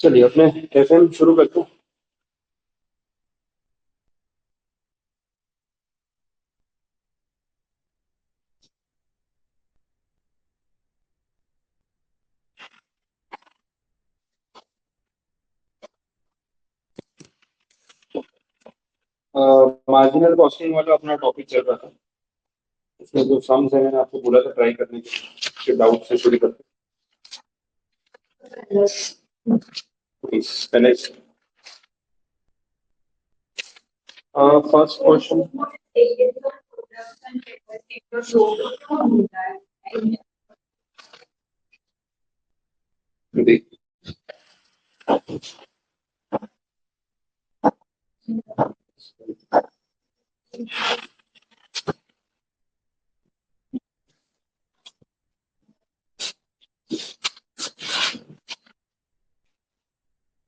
चलिए अपने एफएम शुरू करते हैं। मार्जिनल कॉस्टिंग वाला अपना टॉपिक चल रहा था। इसमें जो सम्स है मैंने आपको बोला था ट्राई करने के लिए, उसके डाउट से शुरू करते हैं। प्लीज पहले first question.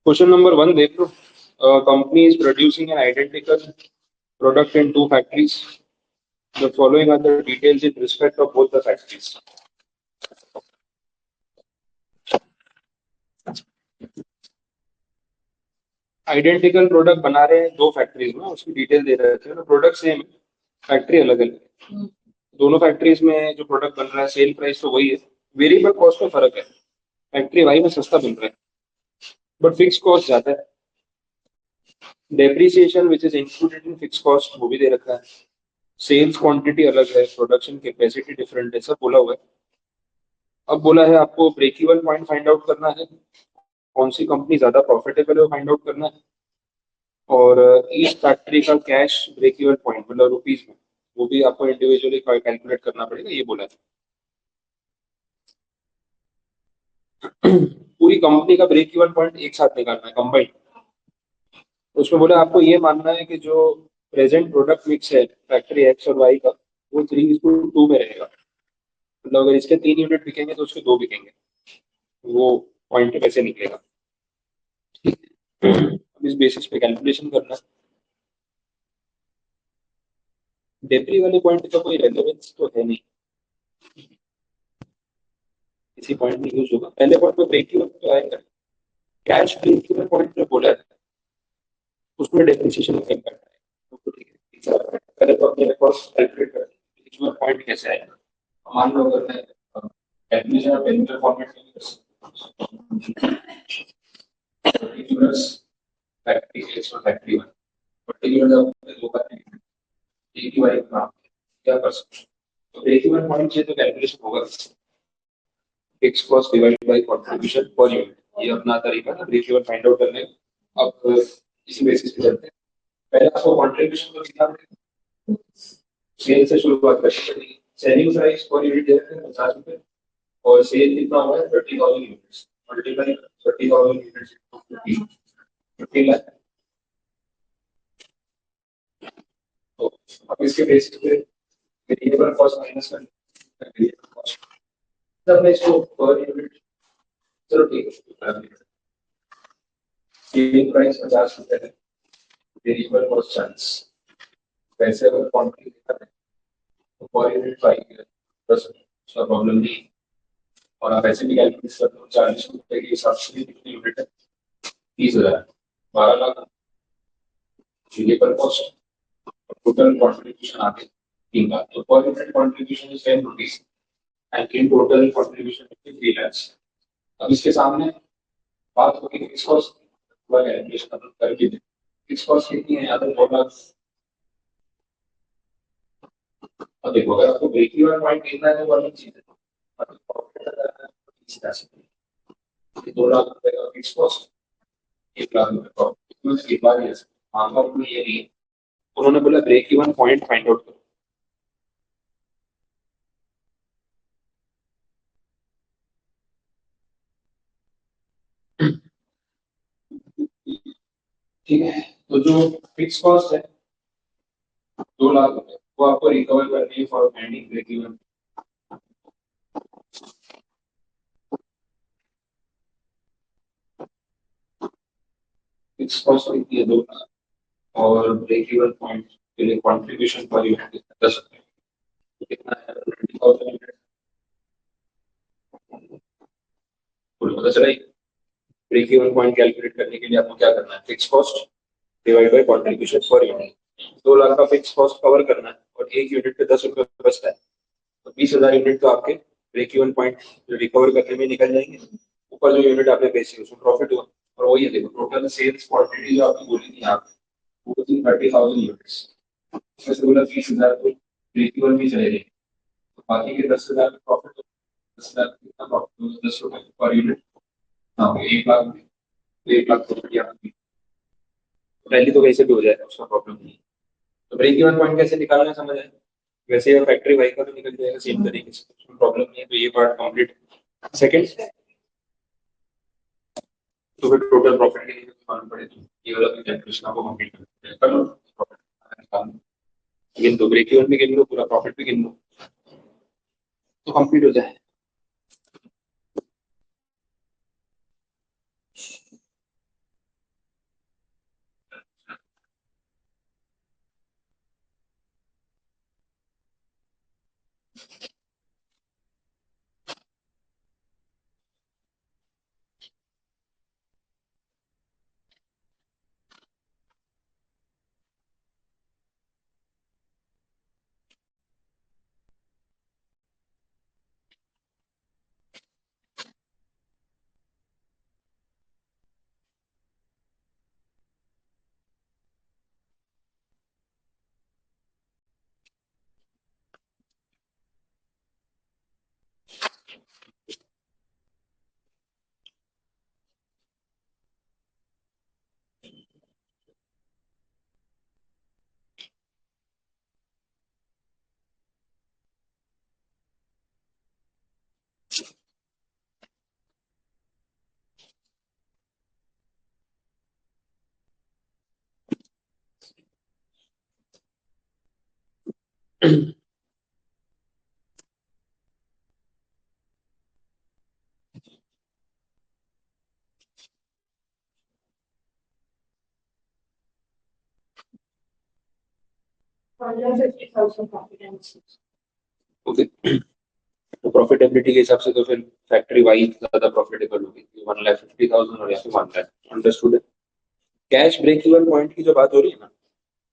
Question number one देख लो। Company is producing an identical product in two factories. The following are the details in respect of both the factories. Identical product बना रहे हैं दो फैक्ट्रीज में, उसकी डिटेल दे रहे थे। प्रोडक्ट सेम है, फैक्ट्री अलग अलग। दोनों फैक्ट्रीज में जो प्रोडक्ट बन रहा है सेल प्राइस तो वही है, वेरिएबल कॉस्ट में फर्क है। फैक्ट्री वाई में सस्ता बन रहा है बट फिक्स कॉस्ट ज्यादा है। Depreciation which is included in fix cost वो भी दे रखा है। सेल्स क्वांटिटी अलग है, प्रोडक्शन कैपेसिटी डिफरेंट है, सब बोला हुआ है। अब बोला है आपको break even point find out करना है, कौन सी कंपनी ज्यादा प्रॉफिटेबल है वो फाइंड आउट करना है। और ईच फैक्ट्री का कैश ब्रेक इवन पॉइंट मतलब रुपीज में, वो भी आपको इंडिविजुअली कैलकुलेट करना पड़ेगा, ये बोला है। पूरी कंपनी का ब्रेक इवन पॉइंट एक साथ निकालना है कंबाइंड। उसमें बोला आपको ये मानना है कि जो प्रेजेंट प्रोडक्ट मिक्स है फैक्ट्री एक्स और वाई का, वो 3:2 में रहेगा। मतलब अगर इसके 3 यूनिट बिकेंगे तो उसके दो बिकेंगे, वो पॉइंट कैसे निकलेगा। ठीक है। अब इस बेसिस पे कैलकुलेशन करना है। डेप्री वाले पॉइंट का कोई रेलेवेंस तो है नहीं, इसी पॉइंट में यूज होगा। पहले पॉइंट में ब्रेक इवन तो आएगा, कैश ब्रेक इवन पॉइंट जो बोला है उसमें डेप्रिसिएशन का इम्पैक्ट आएगा। तो ठीक है, पहले तो अपने कॉस्ट कैलकुलेट कर ब्रेक इवन पॉइंट कैसे आएगा। मान लो अगर मैं कैलकुलेशन ऑफ पेरिमेटर फॉर्मेट में पर्टिकुलर्स फैक्ट्री एक्स और फैक्ट्री वन पर्टिकुलर जब वो करते हैं एक ही बार काम क्या कर सकते हैं। तो ब्रेक इवन पॉइंट से तो कैलकुलेशन होगा fix cost divided by contribution per unit, ये अपना तरीका है ब्रेक इवन फाइंड आउट करने का। अब इसी बेसिस पे चलते हैं। पहले आपको कंट्रीब्यूशन को दिखा सेल से शुरुआत करेंगे। सेलिंग प्राइस पर यूनिट दे रखे हैं 50 रुपए और सेल कितना हुआ है 30,000 यूनिट्स, मल्टीप्लाई 30,000 यूनिट्स 50 लाख। तो अब इसके बेसिस पे वेरिएबल कॉस्ट माइनस कर वेरिएबल कॉस्ट, तब मैं इसको पर यूनिट, चलो ठीक है, सेल प्राइस 50 रुपए है, वेरिएबल कॉस्ट 40। वैसे अगर क्वांटिटी देखा है तो पर यूनिट 5 है, बस उसका प्रॉब्लम नहीं। और आप ऐसे भी कैलकुलेट करते हो 40 रुपए के हिसाब से कितनी यूनिट है, 30,000, 12 lakh variable cost. Total contribution आते 3 लाख, तो per unit contribution is 10 rupees and in total contribution 3 lakhs। अब इसके सामने बात होगी फिक्स कॉस्ट, पूरा कैलकुलेशन करके फिक्स कॉस्ट कितनी है यहाँ पर 2 लाख। अब देखो अगर आपको ब्रेक इवन पॉइंट देखना है तो वो अलग चीज है, 2 लाख रुपए का फिक्स कॉस्ट, 1 लाख रुपए का एक बार आमतौर में ये नहीं है। उन्होंने बोला break even point find out करो। ठीक है, तो जो फिक्स कॉस्ट है 2 लाख रुपए वो आपको रिकवर करनी है for finding break even. Fix cost कितनी है 2 लाख, और ब्रेक इवन पॉइंट के लिए कंट्रीब्यूशन पर यूनिट कितना 10 रुपए, तो कितना है 20,000 यूनिट। पता चला ही। ब्रेक इवन पॉइंट कैलकुलेट करने के लिए आपको क्या करना है, fix cost divide bye contribution per unit. 2 lakh का फिक्स कॉस्ट कवर करना है और 1 यूनिट पे 10 रुपए बचता है, तो 20,000 यूनिट तो आपके ब्रेक इवन पॉइंट रिकवर करने में निकल जाएंगे। ऊपर जो यूनिट आपने बेची उसमें प्रॉफिट हुआ। और वही है, देखो टोटल सेल्स क्वांटिटी जो आपकी बोली थी यहाँ पे, वो थी 30,000 यूनिट्स। उसमें से बोला 20,000 तो ब्रेक इवन भी चले गए, तो बाकी के 10,000 प्रॉफिट, 10,000 कितना प्रॉफिट, 10 रुपए पर यूनिट। हाँ, 1 लाख, 1 लाख प्रॉफिट यहाँ पे। पहले तो वैसे भी हो जाएगा, उसका प्रॉब्लम नहीं है। तो ब्रेक इवन पॉइंट कैसे निकालना है समझ आए। वैसे फैक्ट्री वाई का तो निकल जाएगा सेम तरीके से, उसमें प्रॉब्लम नहीं है। तो ये पार्ट कंप्लीट। सेकंड, तो फिर टोटल प्रॉफिट के लिए मालूम पड़े तो ये वाला भी कैलकुलेशन आपको कंप्लीट कर लो। गिन दो, ब्रेक इवन भी गिन लो, पूरा प्रॉफिट भी गिन लो, तो कंप्लीट हो जाए। ओके, तो प्रॉफिटेबिलिटी के हिसाब से तो फिर फैक्ट्री वाइज ज्यादा प्रॉफिटेबल होगी, 1,50,000 और या फिर 1 lakh. Understood. Cash break even point की जो बात हो रही है ना,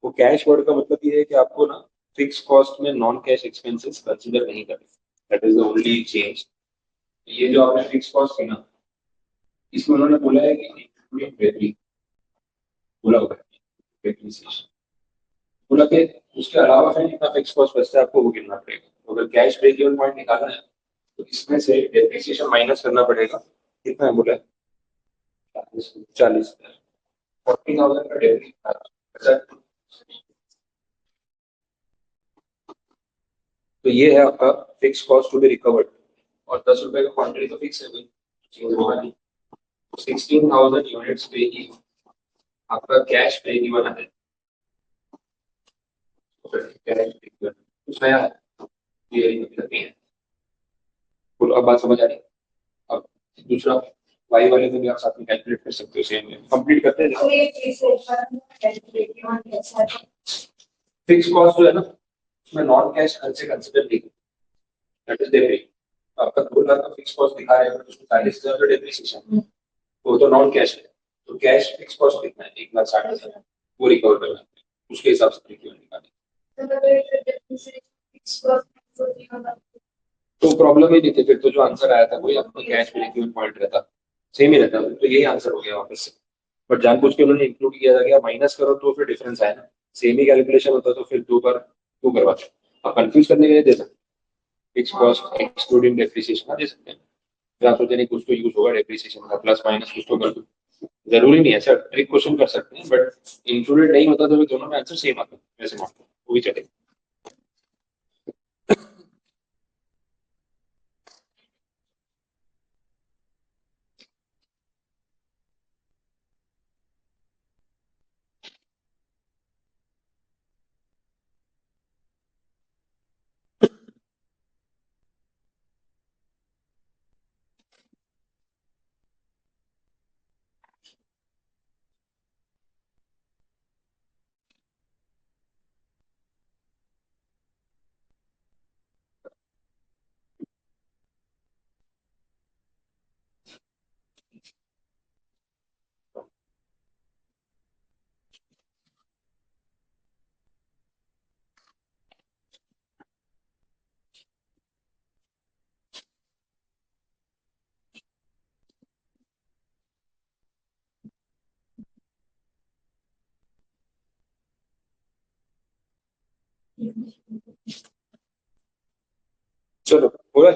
वो कैश वर्ड का मतलब ये है कि आपको ना फिक्स कॉस्ट में नॉन कैश एक्सपेंसेस कंसीडर नहीं करने। That is the only change. ये जो आपने फिक्स कॉस्ट थी ना, इसमें उन्होंने बोला है कि इंक्लूडिंग डेप्री, बोला होगा डेप्रिसिएशन, बोला कि उसके अलावा फिर कितना फिक्स कॉस्ट बचता है आपको वो गिनना पड़ेगा। तो अगर कैश ब्रेक इवन पॉइंट निकालना है तो इसमें से डेप्रिसिएशन माइनस करना पड़ेगा। कितना है बोला है? 40। 40,000 का डेप्री। तो ये है आपका fix cost to be recovered. और 10 रुपए का क्वांटिटी तो फिक्स है भाई, 16,000 यूनिट्स पे ही आपका कैश ब्रेक इवन है। कैश ब्रेक इवन कुछ नया है, क्लियर नहीं है। बोलो, अब बात समझ आ रही है। अब दूसरा वाई वाले को भी आप साथ में कैलकुलेट कर सकते हो, सेम कंप्लीट करते हैं। फिक्स कॉस्ट जो है ना, उसमें नॉन कैश खर्चे कंसिडर नहीं, दैट इज डेप्री। आपका 2 लाख का फिक्स कॉस्ट दिखा रहे हैं, उसमें 40,000 का डेप्रिसिएशन, वो तो नॉन कैश है। तो कैश फिक्स कॉस्ट कितना है, 1,60,000, वो रिकवर करना है, उसके हिसाब से ब्रेक इवन निकालें। तो प्रॉब्लम ही नहीं थी फिर, तो जो आंसर आया था वही आपका कैश ब्रेक इवन पॉइंट रहता, सेम ही रहता, तो यही आंसर हो गया वापस से। बट जानबूझ के उन्होंने इंक्लूड किया था कि आप माइनस करो तो फिर डिफरेंस आए ना, सेम ही कैलकुलेशन होता तो फिर 2 बार क्यों करवाते। आप कंफ्यूज करने के लिए दे सकते, फिक्स कॉस्ट एक्सक्लूडिंग डेप्रिसिएशन दे सकते हैं। फिर आप सोचते नहीं कुछ तो यूज होगा डेप्रिसिएशन का, प्लस माइनस कुछ तो कर दो। जरूरी नहीं है सर, ट्रिक क्वेश्चन कर सकते हैं, बट इंक्लूडेड नहीं होता तो फिर दोनों में आंसर सेम आता है, वैसे मान लो वो भी चलेगा। चलो पूरा।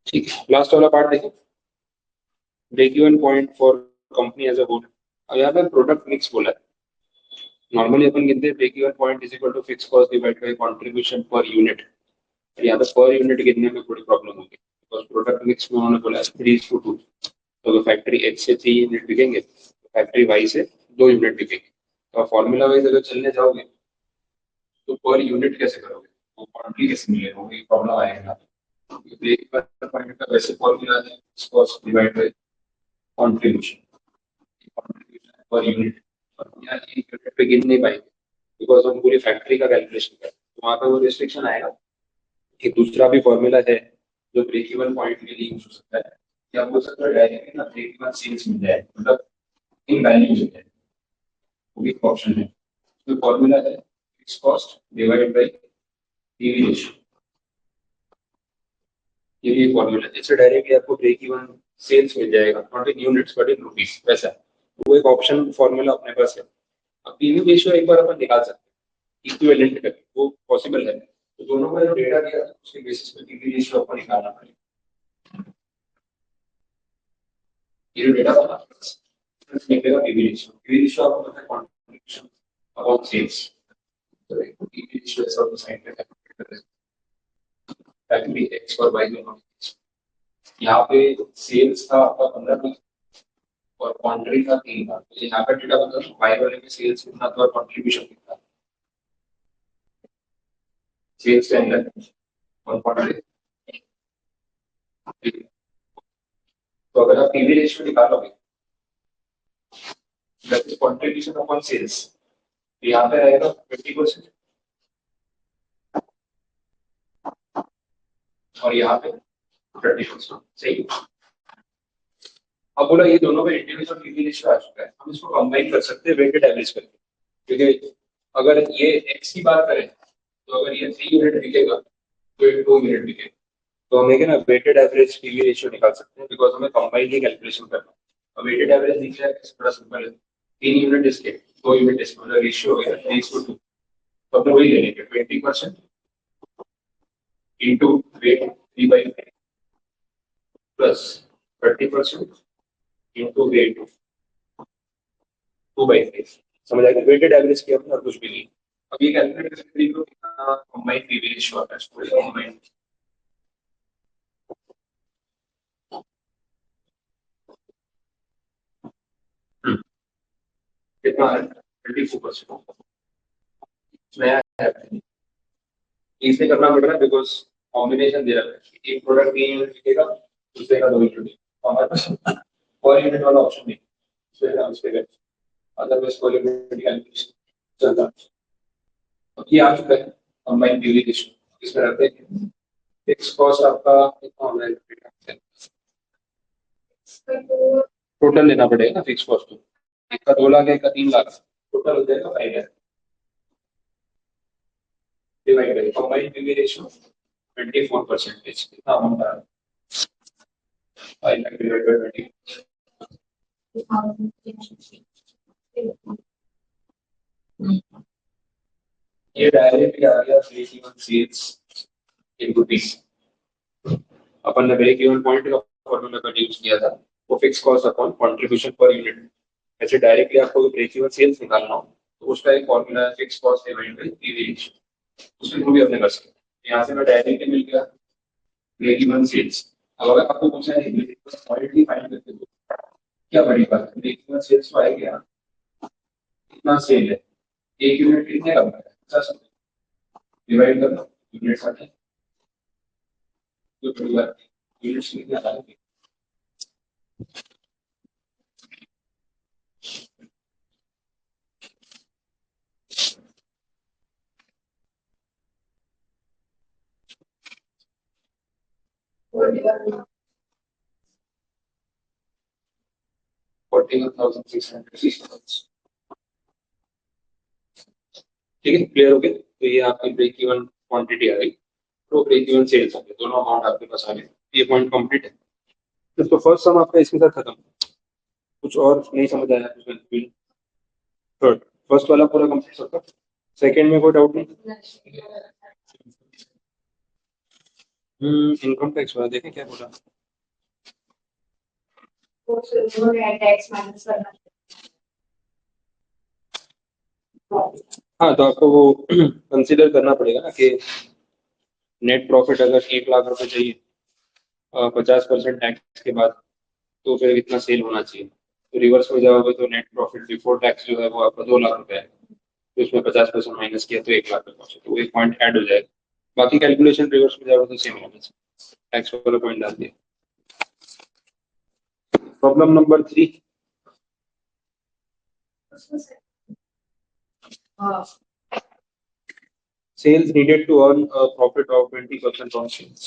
ठीक है, लास्ट वाला पार्ट देखिए, break even point for company as a whole. और यहाँ पे प्रोडक्ट मिक्स बोला है। नॉर्मली अपन गिनते हैं break even point is equal to fix cost divide by contribution per unit. यहाँ पे पर यूनिट गिनने में थोड़ी प्रॉब्लम होगी, बिकॉज प्रोडक्ट मिक्स में उन्होंने बोला है 3:2। तो अगर फैक्ट्री एच से 3 यूनिट बिकेंगे तो फैक्ट्री वाई से 2 यूनिट बिकेंगे। तो फॉर्मूला वाइज अगर चलने जाओगे तो पर यूनिट कैसे करोगे, वो क्वांटिटी कैसे मिलेगा, वो प्रॉब्लम आएगा। ब्रेक इवन पॉइंट का वैसे फॉर्मूला है cost divide by contribution, per unit. और यहाँ एक यूनिट पे गिन नहीं पाएंगे बिकॉज हम पूरी फैक्ट्री का कैलकुलेशन करें, तो वहाँ पे वो रिस्ट्रिक्शन आएगा। एक दूसरा भी फॉर्मूला है जो ब्रेक इवन पॉइंट के लिए यूज हो सकता है, या बोल सकते हो डायरेक्टली ना ब्रेक इवन सेल्स मिल जाए, मतलब इन वैल्यू मिल जाए, वो भी एक ऑप्शन है। तो फॉर्मूला है fix cost divide bye PV ratio, ये भी एक फॉर्मूला है। इससे डायरेक्टली आपको ब्रेक इवन सेल्स मिल जाएगा, not in units but in rupees, वैसा है। वो एक ऑप्शन फॉर्मूला अपने पास है। अब पीवी रेशियो एक बार अपन निकाल सकते हैं इक्विवेलेंट करके, वो पॉसिबल है। तो दोनों का जो डेटा दिया था उसके बेसिस पे पीवी रेशियो अपन निकालना पड़ेगा। ये जो डेटा था निकलेगा पीवी रेशियो। पीवी रेशियो आपको पता है कंट्रीब्यूशन अपॉन सेल्स। तो एक पीवी रेशियो ऐसा होता है साइड पे फैक्ट्री एक्स और वाई दोनों। यहाँ पे सेल्स था आपका 15 और क्वांटिटी था 3 था। तो यहाँ का डेटा बता दो वाई वाले में सेल्स कितना था और कंट्रीब्यूशन कितना था। सेल्स के अंदर और क्वांटिटी। तो अगर आप पीवी रेशियो निकालोगे that is contribution upon sales, यहाँ पे रहेगा 20% और यहाँ पे 30%। सही। अब बोला ये दोनों का इंडिविजुअल पीवी रेशियो आ चुका है, हम इसको कंबाइन कर सकते हैं वेटेड एवरेज करके। क्योंकि अगर ये एक्स की बात करें तो अगर ये 3 यूनिट बिकेगा तो ये 2 यूनिट बिकेगा। तो हम ना वेटेड एवरेज पीवी रेशियो निकाल सकते हैं, बिकॉज हमें कंबाइन की कैलकुलेशन करना है। अब वेटेड एवरेज दिख रहा है बड़ा सिंपल है, 3 यूनिट इसके 2 यूनिट इसके, मतलब रेशियो हो गया 3:2। तो अपने वही ले लेंगे 20% into weight 3/5 plus 30% into weight 2/5। समझ आएगा, वेटेड एवरेज किया और कुछ भी नहीं। अब ये कैलकुलेट करके देखो कितना कंबाइन पीवी रेशियो आता है कंबाइन। कितना है 24%। नया है, इसलिए करना पड़ रहा है बिकॉज कॉम्बिनेशन दे रहा है, एक प्रोडक्ट 3 यूनिट बिकेगा दूसरे का 2 यूनिट। हमारे पास पर यूनिट वाला ऑप्शन नहीं, इसलिए हम इस पे गए। अदरवाइज पर यूनिट कैलकुलेशन चलता है। अब ये आ चुका है कंबाइन पीवी रेशियो, इसमें रखते हैं फिक्स कॉस्ट आपका कितना हो जाएगा, टोटल लेना पड़ेगा ना फिक्स कॉस्ट। एक का 2 लाख है, एक का 3 लाख, टोटल हो जाएगा 5 lakh. Divide by combine PV ratio 24%, कितना अमाउंट आ रहा है 5 लाख डिवाइड बाय 20। ये डायरेक्टली आ गया ब्रेक इवन सेल्स इन रुपीस। अपन ने ब्रेक इवन पॉइंट का फॉर्मूला का यूज किया था, वो fix cost upon contribution per unit ऐसे डायरेक्टली आपको ब्रेक इवन सेल्स निकालना हो तो उसका एक फॉर्मूला है fix cost divided by PV ratio, उसके थ्रू भी अपने कर सकते हैं। यहाँ से मैं डायरेक्टली मिल गया ब्रेक इवन सेल्स। अब अगर आपको पूछा है क्वालिटी फाइंड करके दो, क्या बड़ी बात है, ब्रेक इवन सेल्स तो आएगा, कितना सेल है, एक यूनिट कितने का बना है, 50 डिवाइड करना यूनिट आते हैं, तो बड़ी बात यूनिट्स कितने आ रहे हैं। ठीक है, क्लियर हो गया। तो ये आपकी ब्रेक इवन क्वांटिटी आ गई, तो ब्रेक इवन सेल्स आ गए, दोनों अमाउंट आपके पास आ गए। ये पॉइंट कंप्लीट है। तो फर्स्ट सम आपका इसके साथ खत्म। कुछ और नहीं समझ आया उसमें? थर्ड, फर्स्ट वाला पूरा कंप्लीट सबका, सेकंड में कोई डाउट नहीं? इनकम टैक्स वाला देखें क्या बोला। टैक्स माइनस करना। हाँ, तो आपको वो कंसीडर करना पड़ेगा ना कि नेट प्रॉफिट अगर 1 लाख रुपए चाहिए 50% टैक्स के बाद, तो फिर कितना सेल होना चाहिए। तो रिवर्स में जाओगे तो नेट प्रॉफिट बिफोर टैक्स जो है वो आपका 2 लाख रुपए है, तो उसमें 50% माइनस किया तो 1 लाख पे पहुंचे, तो एक पॉइंट ऐड हो जाएगा। बाकी कैलकुलेशन रिवर्स में जाओगे तो सेम होगा, टैक्स वाला पॉइंट डाल दिया। Problem number 3, sales needed to earn a profit of 20% on sales.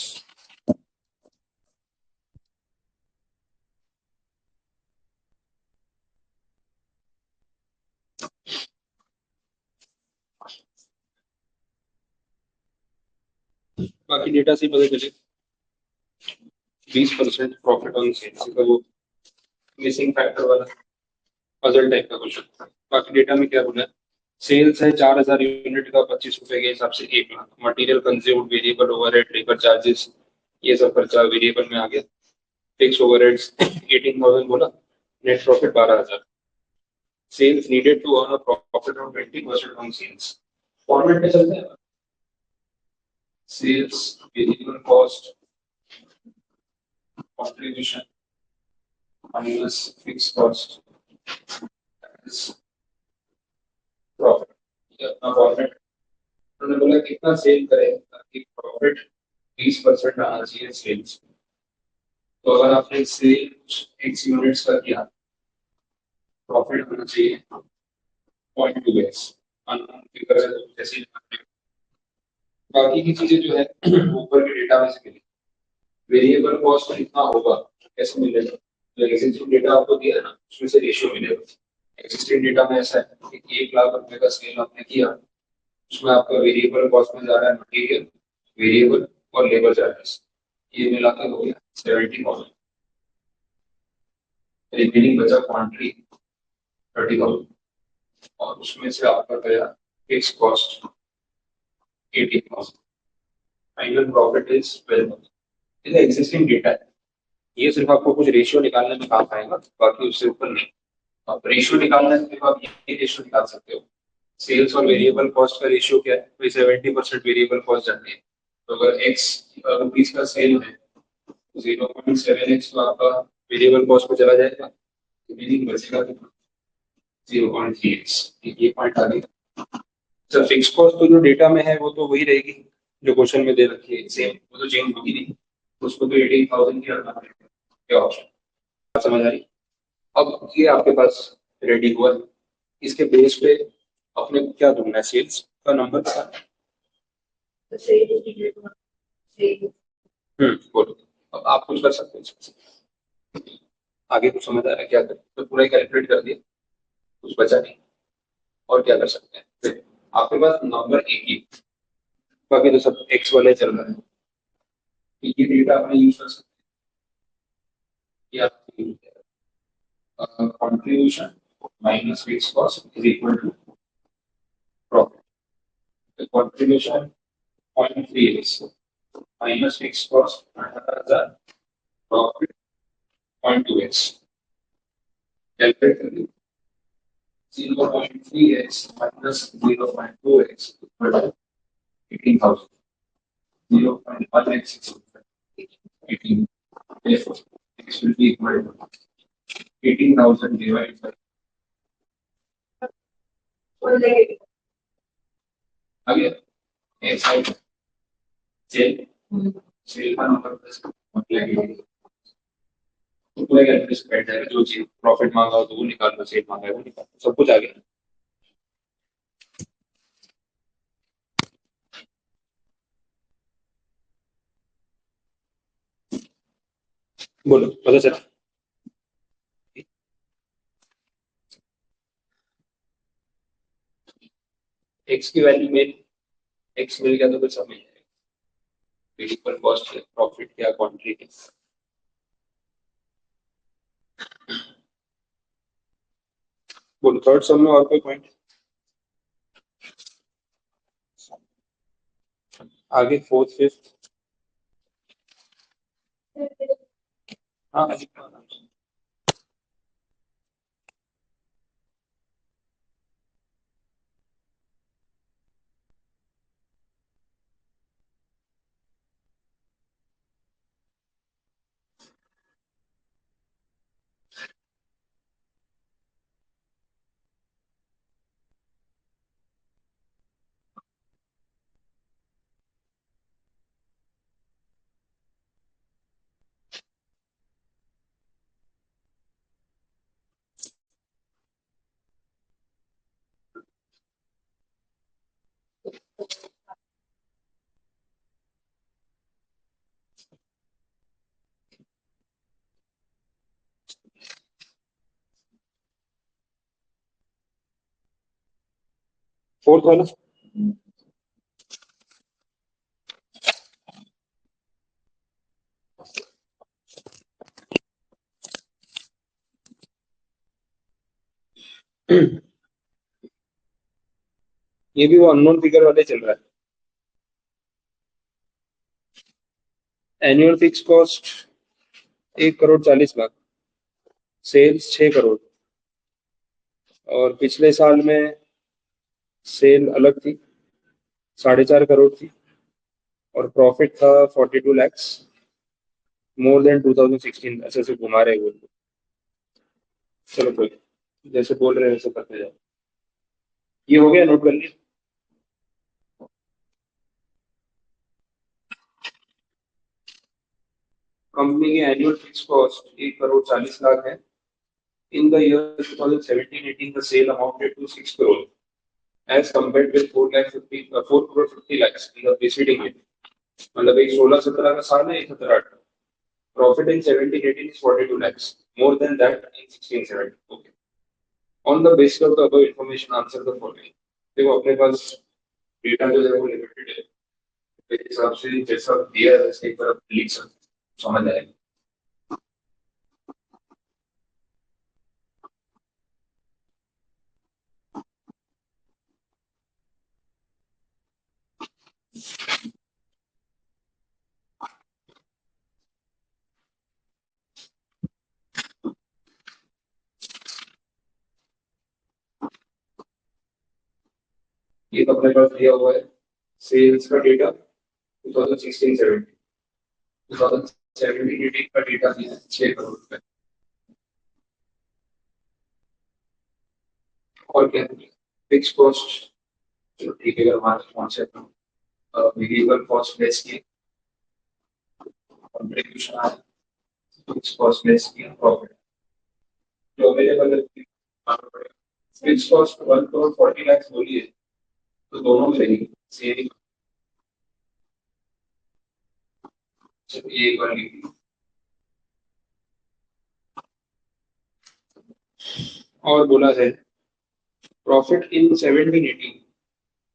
बाकी डेटा से पता चले 20% प्रॉफिट ऑन सेल्स का वो मिसिंग फैक्टर वाला पजल टाइप का क्वेश्चन। बाकी डेटा में क्या बोला है, सेल्स है 4,000 यूनिट का 25 रुपए के हिसाब से 1 lakh, material consumed, variable overhead, labour charges, ये सब खर्चा वेरिएबल में आ गया, फिक्स ओवरहेड्स 18,000 बोला, net profit 12,000। Sales needed to earn a profit of 20% on sales, format में चलते हैं। Sales variable cost contribution minus fixed cost is profit। ये अपना प्रॉफिट उन्होंने बोला कितना सेल करें ताकि प्रॉफिट 20% आना चाहिए सेल्स। तो अगर आपने सेल एक्स यूनिट्स का किया, प्रॉफिट होना चाहिए 0.2x, अननोन फिगर है तो जैसे बाकी की चीजें जो है ऊपर के डेटा में से मिली। वेरिएबल कॉस्ट कितना होगा कैसे मिलेगा, जो एग्जिस्टिंग डेटा आपको दिया है ना उसमें से रेशियो मिलेगा। एग्जिस्टिंग डेटा में ऐसा है कि 1 लाख रुपए का सेल आपने किया, उसमें आपका वेरिएबल कॉस्ट में जा रहा है मटेरियल, वेरिएबल और लेबर चार्जेस, ये मिलाकर हो गया 70,000। रिमेनिंग बचा क्वांटिटी 30,000, और उसमें से आपका गया fix cost 18,000। Final profit is 12,000। ये एग्जिस्टिंग डेटा है, ये सिर्फ आपको कुछ रेशियो निकालने में काम आएगा, बाकी उससे ऊपर नहीं। आप रेशियो निकालना है तो आप ये रेशियो निकाल सकते हो। सेल्स और वेरिएबल कॉस्ट का रेशियो क्या है, तो 70% वेरिएबल कॉस्ट जाती है। तो अगर एक्स रुपीज का सेल है, 0.7x तो आपका वेरिएबल कॉस्ट पे चला जाएगा, मीनिंग बचेगा 0.3x। ये पॉइंट आ गया। सर फिक्स कॉस्ट तो जो डेटा में है वो तो वही रहेगी जो क्वेश्चन में दे रखी है, सेम, वो तो चेंज होगी नहीं, उसको तो 18,000 ही रखना पड़ेगा। क्या ऑप्शन समझ आ रही। अब ये आपके पास रेडी हुआ, इसके बेस पे अपने को क्या ढूंढना है, सेल्स का नंबर क्या है? बोलो, अब आप कुछ कर सकते हैं आगे, कुछ समझ आ रहा है क्या करें, तो पूरा कैलकुलेट कर दिया, कुछ बचा नहीं, और क्या कर सकते हैं फिर आपके पास नंबर एक ही, बाकी तो सब एक्स वाले चल रहा है। तो ये डेटा आपने यूज कर सकते हैं, contribution minus fixed cost is equal to profit. The contribution 0.3x minus fixed cost 18,000, profit 0.2x। Calculate कर लीजिए। 0.3x minus 0.2x equal to 18,000. 0.1x is 18. Therefore, x will be equal to 18,000 divided by One negative. again x side sale का number plus 1 लगेगा तो पूरा calculation बैठ जाएगा जो चीज प्रॉफिट मांगा हो तो वो निकाल लो सेल मांगा है वो निकाल लो सब कुछ आ गया बोलो पता चला एक्स की वैल्यू में एक्स मिल गया तो फिर सब मिल जाएगा वेरिएबल कॉस्ट प्रॉफिट क्या क्वांटिटी बोलो थर्ड सम में और कोई पॉइंट आगे फोर्थ फिफ्थ हाँ फोर्थ वाला ये भी वो अननोन फिगर वाले चल रहा है annual fix cost 1,40,00,000 sales 6 crore और पिछले साल में सेल अलग थी 4.5 करोड़ थी और प्रॉफिट था 42 lakhs मोर देन 2016 ऐसे से घुमा रहे बोल चलो कोई जैसे बोल रहे हैं वैसे करते जाओ ये हो गया नोट कर लिया कंपनी की एनुअल फिक्स कॉस्ट 1,40,00,000 है in the year 2017-18 the sale amounted to 6 crore as compared with 4 crore 50 lakhs in the preceding year मतलब एक 16-17 का साल है एक 17-18 profit in 17-18 is 42 lakhs more than that in 16-17 okay on the basis of the above information answer the following देखो अपने पास data जो है वो लिमिटेड है मेरे हिसाब से जैसा दिया है वैसे एक बार लिख सकते समझ आएगा ये तो अपने पास दिया हुआ है सेल्स का डेटा 2016-17 2017-18 का डेटा दिया है 6 करोड़ रुपए और क्या फिक्स कॉस्ट चलो ठीक है अगर हमारे पहुंचे वेरिएबल कॉस्ट लेस की कंट्रीब्यूशन आ फिक्स कॉस्ट लेस की प्रॉफिट जो अवेलेबल है फिक्स कॉस्ट 1 करोड़ 40 लाख बोली है तो दोनों में रहेगी सेम ये एक बार लिखिए और बोला है profit in 17-18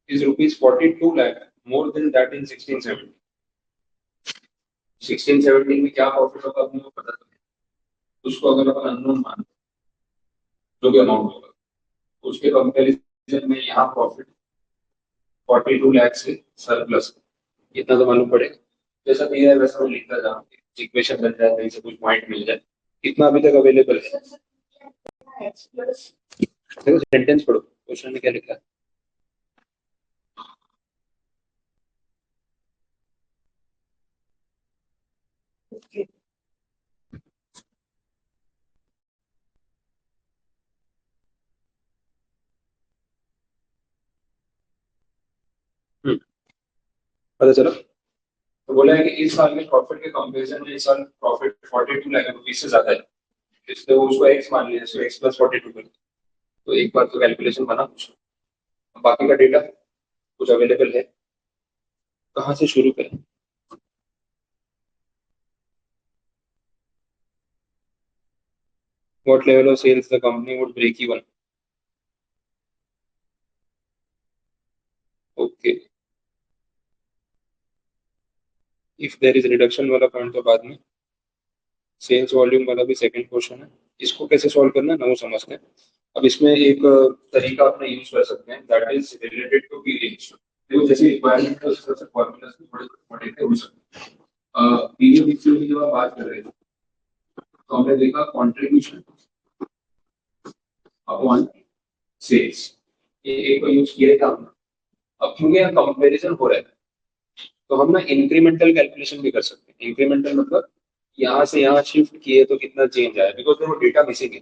is rupees 42 lakh more than that in 16-17 16-17 में क्या प्रॉफिट होगा अपने को पता नहीं उसको अगर अपन अननोन मान जो भी अमाउंट होगा उसके कंपैरिजन में यहाँ प्रॉफिट 42 लाख से सरप्लस इतना तो मालूम पड़ेगा जैसा दिया है वैसा मैं लिखता जाऊँ इक्वेशन बन जाए कहीं से कुछ पॉइंट मिल जाए कितना अभी तक अवेलेबल है देखो सेंटेंस पढ़ो, क्वेश्चन में क्या लिखा है। पता चलो। तो बोला है कि इस साल में प्रॉफिट के कंपैरिजन में इस साल प्रॉफिट 42 लाख रुपीज से ज्यादा है, इसलिए वो उसको एक्स मान लिया, इसको एक्स प्लस 42 कर। तो एक बार तो कैलकुलेशन बना कुछ, बाकी का डेटा कुछ अवेलेबल है, कहाँ से शुरू करें। What level of sales the company would break even? Okay. If there is reduction वाला पॉइंट तो बाद में, सेल्स वॉल्यूम वाला भी सेकंड क्वेश्चन है। इसको कैसे सॉल्व करना है ना वो समझते हैं। अब इसमें एक तरीका अपने यूज कर सकते हैं, that is related to P ratio. देखो जैसे रिक्वायरमेंट के हिसाब से फॉर्मूला से थोड़े मोटे थे हो सकते हैं। पी रेशियो की जब आप बात कर रहे थे तो हमने देखा कंट्रीब्यूशन अपॉन सेल्स, ये एक को यूज किया था हमने। अब क्योंकि यहाँ कंपैरिजन हो रहा है तो हम ना इंक्रीमेंटल कैलकुलेशन भी कर सकते हैं। इंक्रीमेंटल मतलब यहाँ से यहाँ शिफ्ट किए तो कितना चेंज आया, बिकॉज वो डेटा मिसिंग है।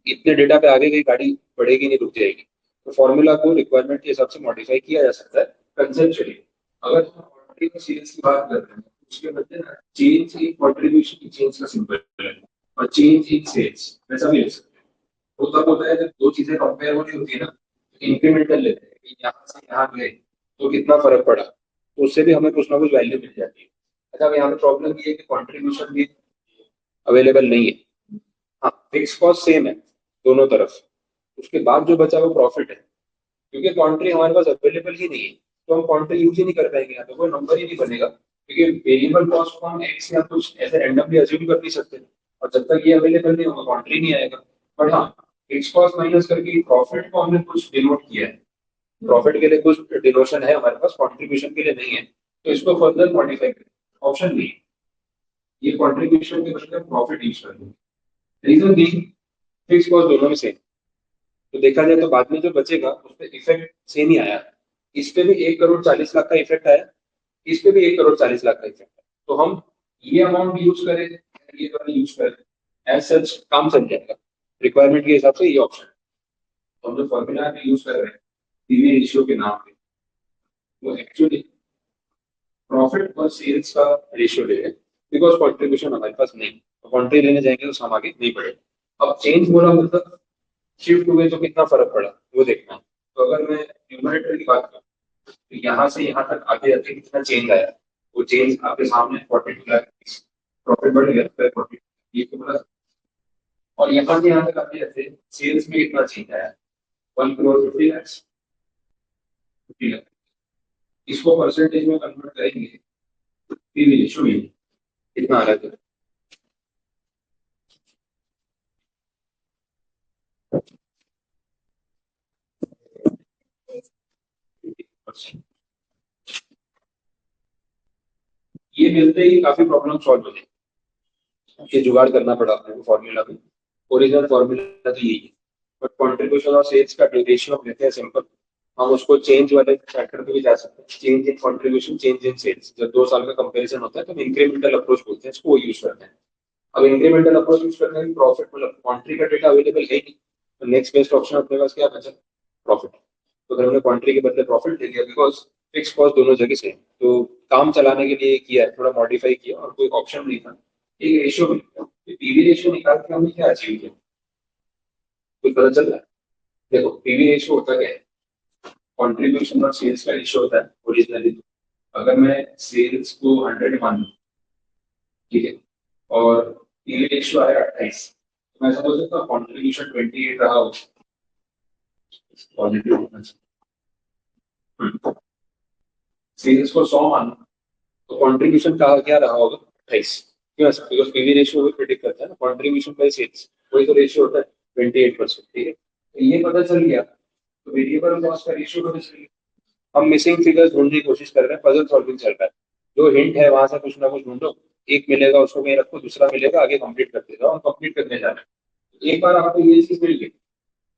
इतने डेटा पे आगे गई गाड़ी बढ़ेगी नहीं, रुक जाएगी। तो फॉर्मूला को रिक्वायरमेंट के हिसाब से मॉडिफाई किया जा सकता है कंसेप्चुअली। अगर हम सेल्स की बात कर रहे हैं तो उसके बदले ना चेंज इन कंट्रीब्यूशन की चेंज का सिंपल है, और चेंज इन सेल्स वैसा भी ले सकते हैं। तो तब होता है जब दो चीजें कंपेयर हो रही होती है ना, इंक्रीमेंटल लेते हैं कि यहाँ से यहाँ गए तो कितना फर्क पड़ा, तो उससे भी हमें कुछ ना कुछ वैल्यू मिल जाती है। अच्छा, अब यहाँ पे प्रॉब्लम ये है कि कंट्रीब्यूशन भी अवेलेबल नहीं है। हाँ, फिक्स कॉस्ट सेम है दोनों तरफ, उसके बाद जो बचा वो प्रॉफिट है। क्योंकि क्वांट्री हमारे पास अवेलेबल ही नहीं है तो हम क्वांट्री यूज ही नहीं कर पाएंगे, यहाँ पे कोई नंबर ही नहीं बनेगा, क्योंकि वेरिएबल कॉस्ट को हम एक्स या कुछ ऐसे रैंडमली अज्यूम कर नहीं सकते, और जब तक ये अवेलेबल नहीं होगा क्वांट्री नहीं आएगा। बट हाँ, फिक्स कॉस्ट माइनस करके प्रॉफिट को हमने कुछ डिनोट किया है, प्रॉफिट के लिए कुछ डिनोशन है हमारे पास, कॉन्ट्रीब्यूशन के लिए नहीं है। तो इसको फर्दर मॉडिफाई करें, ऑप्शन नहीं है, ये कॉन्ट्रीब्यूशन के बदले प्रॉफिट यूज कर देंगे। रीजन बी, फिक्स कॉस्ट दोनों में सेम, तो देखा जाए तो बाद में जो बचेगा उस पर इफेक्ट सेम ही आया। इस पे भी 1 करोड़ 40 लाख का इफेक्ट आया, इस पे भी 1 करोड़ 40 लाख का इफेक्ट है। तो हम ये अमाउंट यूज करें, ये वाला यूज करें, एज सच काम चल जाएगा रिक्वायरमेंट के हिसाब से, ये ऑप्शन। तो हम जो फॉर्मूला यूज कर रहे हैं पीवी रेशियो के नाम पे, वो एक्चुअली प्रॉफिट और सेल्स का रेशियो ले रहे हैं, बिकॉज कॉन्ट्रीब्यूशन हमारे पास नहीं, तो कॉन्ट्री लेने जाएंगे तो हम आगे नहीं बढ़े। अब चेंज बोला मतलब शिफ्ट हुए तो कितना फर्क पड़ा वो देखना है। तो अगर मैं न्यूमरेटर की बात करूँ तो यहाँ से यहाँ तक आगे आके कितना चेंज आया, वो चेंज आपके सामने 42 लाख, प्रॉफिट बढ़ गया 40, ये तो बड़ा। और यहाँ से यहाँ तक आगे जाते सेल्स में कितना चेंज आया, 1 करोड़ 50 लाख, 50 लाख। इसको परसेंटेज में कन्वर्ट करेंगे पीवी रेशियो में कितना आ रहा है। ये मिलते ही काफी प्रॉब्लम सॉल्व हो जाएगी। ये जुगाड़ करना पड़ा अपने फॉर्मूला में, ओरिजिनल फॉर्मूला तो यही है, बट कंट्रीब्यूशन और सेल्स का रेशियो हम लेते हैं सिंपल। हम उसको चेंज वाले फैक्टर पे भी जा सकते हैं, change in contribution change in sales, जब 2 साल का कंपैरिजन होता है तो इंक्रीमेंटल अप्रोच बोलते हैं इसको, वो यूज करते हैं। अब इंक्रीमेंटल अप्रोच यूज करने में प्रॉफिट मतलब क्वांट्री का डेटा अवेलेबल है नहीं, तो नेक्स्ट बेस्ट ऑप्शन अपने पास क्या बचा, प्रॉफिट। तो फिर हमने क्वांट्री के बदले प्रॉफिट ले लिया, बिकॉज फिक्स कॉस्ट दोनों जगह से है। तो काम चलाने के लिए किया है, थोड़ा मॉडिफाई किया, और कोई ऑप्शन नहीं था, एक रेशियो मिल गया। पीवी रेशियो निकाल के हमने क्या अचीव किया, कुछ पता चल रहा है। देखो पीवी रेशियो होता क्या है, कंट्रीब्यूशन और सेल्स का रेशियो होता है ओरिजिनली। अगर मैं सेल्स को 100 मान लूं, ठीक है, और पीवी रेशियो है 28, तो मैं समझ सकता हूँ कंट्रीब्यूशन 28 रहा हो, पॉजिटिव होना चाहिए। सेल्स को 100 मान लो तो कंट्रीब्यूशन का क्या रहा होगा, 28। क्यों ऐसा, बिकॉज पीवी रेशियो भी प्रिडिक्ट करता है ना कंट्रीब्यूशन बाय सेल्स, वही तो रेशियो होता है 28%। ठीक है, तो ये पता चल गया, तो वेरिएबल कॉस्ट का रेशियो पता चल गया। हम मिसिंग फिगर्स ढूंढने की कोशिश कर रहे हैं, पजल सॉल्विंग चल रहा है। जो हिंट है वहां से कुछ ना कुछ ढूंढो, एक मिलेगा उसको कहीं रखो, दूसरा मिलेगा आगे कंप्लीट करते जाओ, हम कंप्लीट करने जा रहे हैं। एक बार आपको ये चीज मिल गई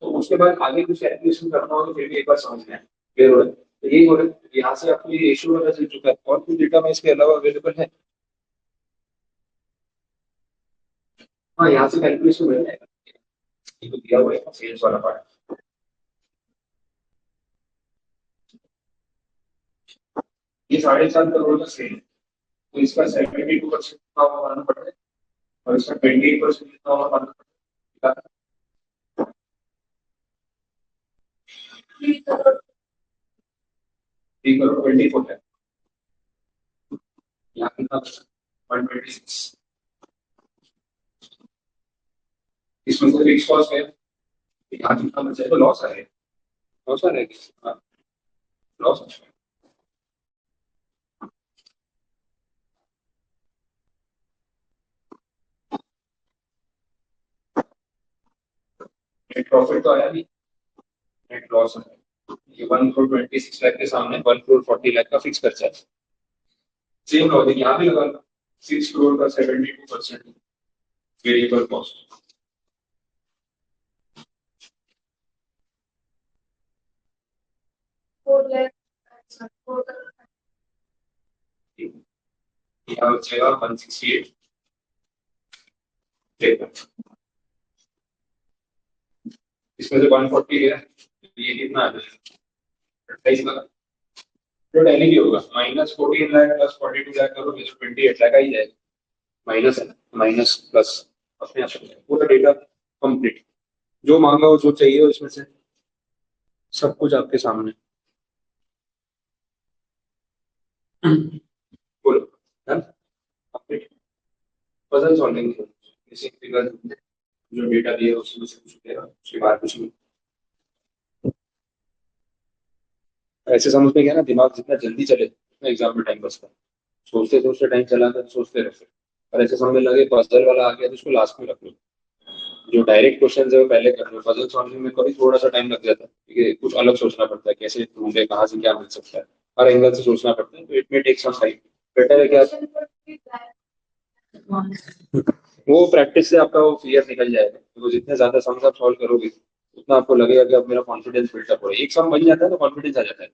तो उसके बाद आगे कुछ कैलकुलेशन करना हो तो फिर भी एक बार समझ में आए, क्लियर हो रहा है। तो यही हो रहा है, यहाँ से आपको ये रेशियो पता चल चुका है, और कुछ डेटा में इसके अलावा अवेलेबल है। हाँ, यहाँ से कैलकुलेशन मिल जाएगा, ये तो दिया हुआ है सेल्स वाला पार्ट। ये 7.5 करोड़ का सेल, तो इसका 72% कितना हुआ मानना पड़ता है, और इसका 28% कितना हुआ मानना पड़ता है। 3 करोड़ 24 है, यहाँ कितना 126, इसमें से फिक्स कॉस्ट है, यहाँ कितना बचा है, तो लॉस है, लॉस है, लॉस। नेट प्रॉफिट तो आया नहीं, नेट लॉस है। ये 1 करोड़ 26 लाख के सामने 1 करोड़ 40 लाख का फिक्स खर्चा है। सेम लॉजिक यहाँ भी लगा, 6 करोड़ का 72% वेरिएबल कॉस्ट। यहाँ बचेगा 168, इसमें से 140 है, ये कितना आ जाएगा 28 लाख, जो टैली भी होगा, -14 लाख प्लस 42 लाख करो, 28 लाख आ ही जाएगा, माइनस है, माइनस प्लस अपने आप से पूरा डेटा कंप्लीट, जो मांगा हो जो चाहिए हो इसमें से सब कुछ आपके सामने। बोलो, done, complete. Puzzle solving basic figure, जो डेटा दिया है उसमें से कुछ देगा, उसके बाद कुछ नहीं। ऐसे समझ में गया ना, दिमाग जितना जल्दी चले उतना एग्जाम में टाइम बचता है, सोचते सोचते टाइम चला कर सोचते रहते, और ऐसे समझ में लगे पजल वाला आ गया तो उसको लास्ट में रख लो, जो डायरेक्ट क्वेश्चन है वो पहले कर लो। पजल सॉल्विंग में कभी थोड़ा सा टाइम लग जाता है क्योंकि कुछ अलग सोचना पड़ता है, कैसे ढूंढे, कहाँ से क्या मिल सकता है, हर एंगल से सोचना पड़ता है, तो इट में टेक सम टाइम। बेटर है क्या, वो प्रैक्टिस से आपका वो फियर निकल जाएगा, तो जितने ज्यादा सम्स आप सॉल्व करोगे उतना आपको लगेगा कि अब मेरा कॉन्फिडेंस बिल्डअप हो रहा है, एक सम बन जाता है तो कॉन्फिडेंस आ जाता है,